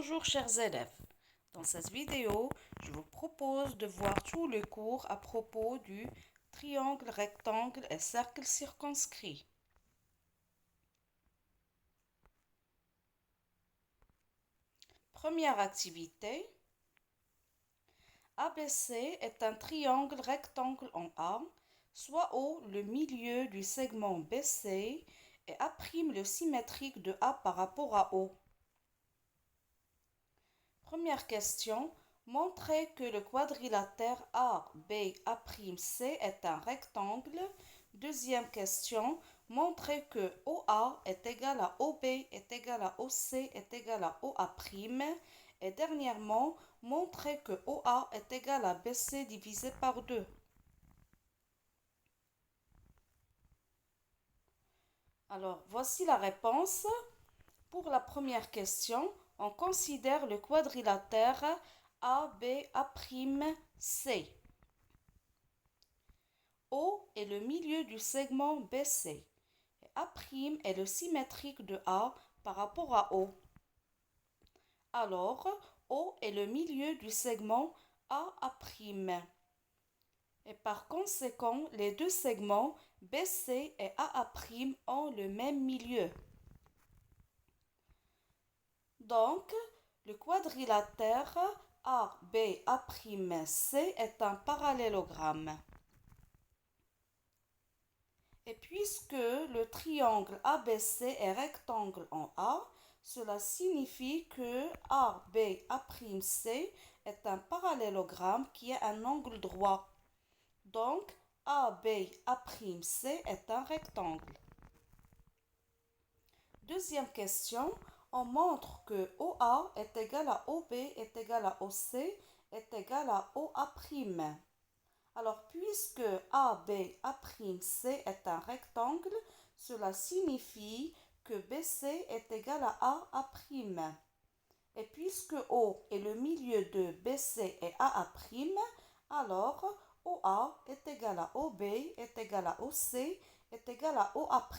Bonjour chers élèves, dans cette vidéo, je vous propose de voir tout le cours à propos du triangle, rectangle et cercle circonscrit. Première activité. ABC est un triangle rectangle en A, soit O le milieu du segment BC et A' le symétrique de A par rapport à O. Première question. Montrez que le quadrilatère ABA'C est un rectangle. Deuxième question. Montrez que OA est égal à OB est égal à OC est égal à OA'. Et dernièrement, montrez que OA est égal à BC divisé par 2. Alors, voici la réponse. Pour la première question, on considère le quadrilatère ABA'C. O est le milieu du segment BC. A' est le symétrique de A par rapport à O. Alors, O est le milieu du segment AA'. Et par conséquent, les deux segments BC et AA' ont le même milieu. Donc, le quadrilatère ABA'C est un parallélogramme. Et puisque le triangle ABC est rectangle en A, cela signifie que ABA'C est un parallélogramme qui a un angle droit. Donc, ABA'C est un rectangle. Deuxième question, on montre que OA est égal à OB est égal à OC est égal à OA'. Alors, puisque ABA'C est un rectangle, cela signifie que BC est égal à AA'. Et puisque O est le milieu de BC et AA', alors OA est égal à OB est égal à OC est égal à OA'.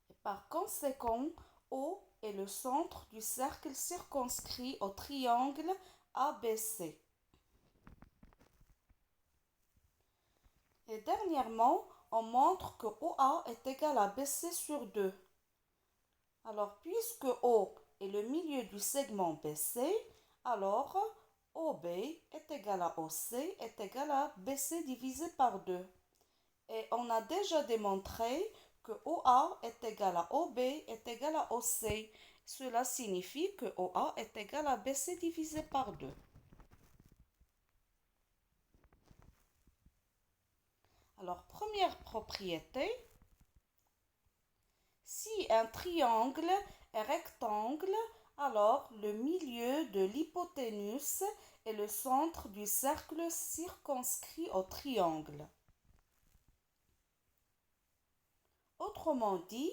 Et par conséquent, O est le centre du cercle circonscrit au triangle ABC. Et dernièrement, on montre que OA est égal à BC sur 2. Alors, puisque O est le milieu du segment BC, alors OB est égal à OC est égal à BC divisé par 2. Et on a déjà démontré que OA est égal à OB est égal à OC. Cela signifie que OA est égal à BC divisé par 2. Alors, première propriété, si un triangle est rectangle, alors le milieu de l'hypoténuse est le centre du cercle circonscrit au triangle. Autrement dit,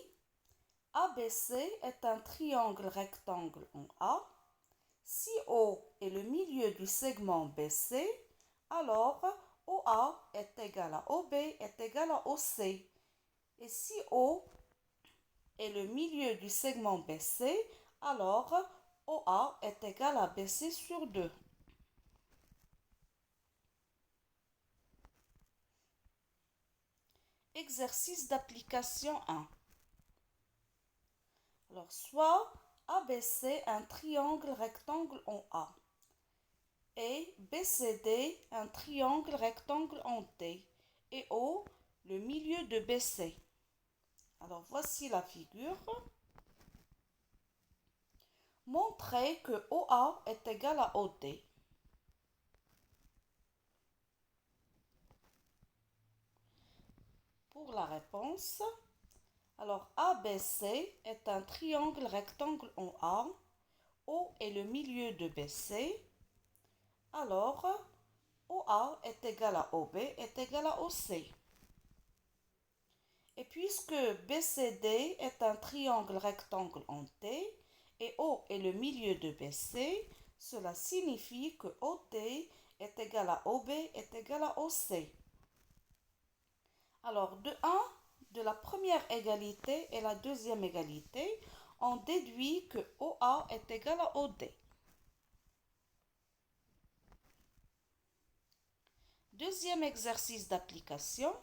ABC est un triangle rectangle en A. Si O est le milieu du segment BC, alors OA est égal à OB est égal à OC. Et si O est le milieu du segment BC, alors OA est égal à BC sur 2. Exercice d'application 1. Alors, soit ABC un triangle rectangle en A et BCD un triangle rectangle en D et O le milieu de BC. Alors, voici la figure. Montrez que OA est égal à OD. Pour la réponse, alors ABC est un triangle rectangle en A. O est le milieu de BC. Alors, OA est égal à OB est égal à OC. Et puisque BCD est un triangle rectangle en T et O est le milieu de BC, cela signifie que OT est égal à OB est égal à OC. Alors, de la première égalité et la deuxième égalité, on déduit que OA est égal à OD. Deuxième exercice d'application.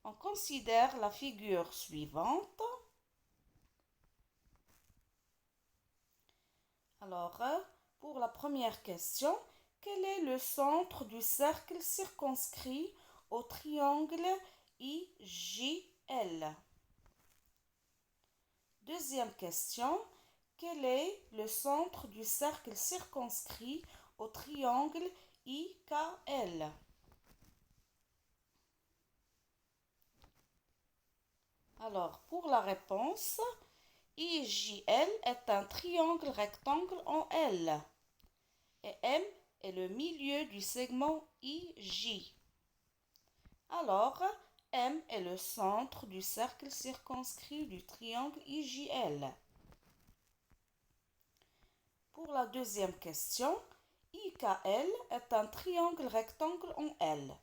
On considère la figure suivante. Alors, pour la première question, quel est le centre du cercle circonscrit au triangle IJL? Deuxième question, quel est le centre du cercle circonscrit au triangle IKL? Alors, pour la réponse, IJL est un triangle rectangle en L et M est le milieu du segment IJ. Alors, M est le centre du cercle circonscrit du triangle IJL. Pour la deuxième question, IKL est un triangle rectangle en L.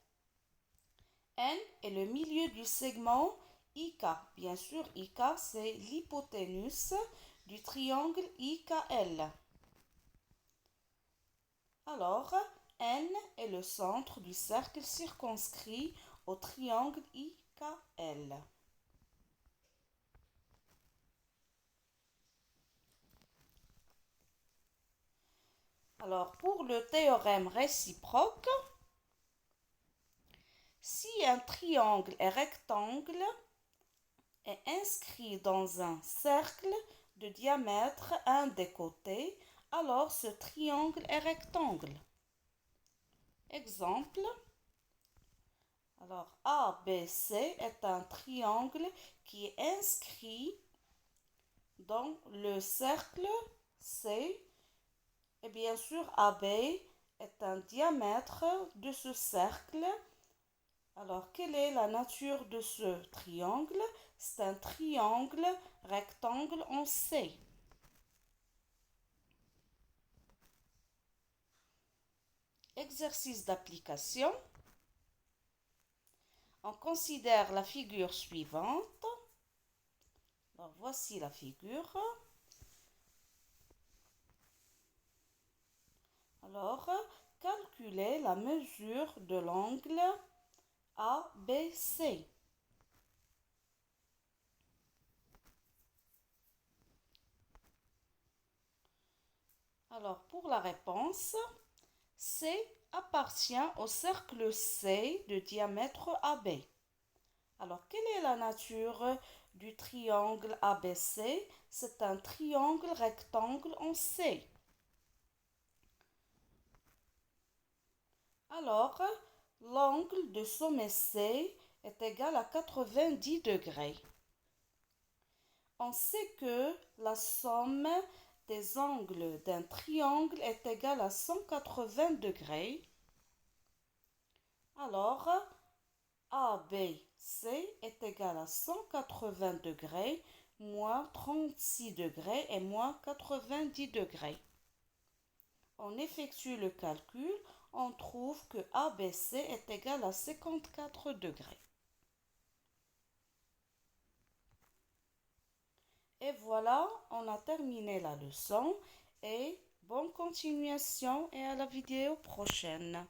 N est le milieu du segment IK. Bien sûr, IK, c'est l'hypoténuse du triangle IKL. Alors, N est le centre du cercle circonscrit au triangle IKL. Alors, pour le théorème réciproque, si un triangle est rectangle est inscrit dans un cercle de diamètre 1 des côtés, alors ce triangle est rectangle. Exemple, alors ABC est un triangle qui est inscrit dans le cercle C et bien sûr AB est un diamètre de ce cercle. Alors, quelle est la nature de ce triangle? C'est un triangle rectangle en C. Exercice d'application. On considère la figure suivante. Alors, voici la figure. Alors, calculez la mesure de l'angle ABC. Alors, pour la réponse, C appartient au cercle C de diamètre AB. Alors, quelle est la nature du triangle ABC? C'est un triangle rectangle en C. Alors, l'angle de sommet C est égal à 90 degrés. On sait que la somme des angles d'un triangle est égale à 180 degrés. Alors, ABC est égal à 180 degrés moins 36 degrés et moins 90 degrés. On effectue le calcul, on trouve que ABC est égal à 54 degrés. Et voilà, on a terminé la leçon et bonne continuation et à la vidéo prochaine.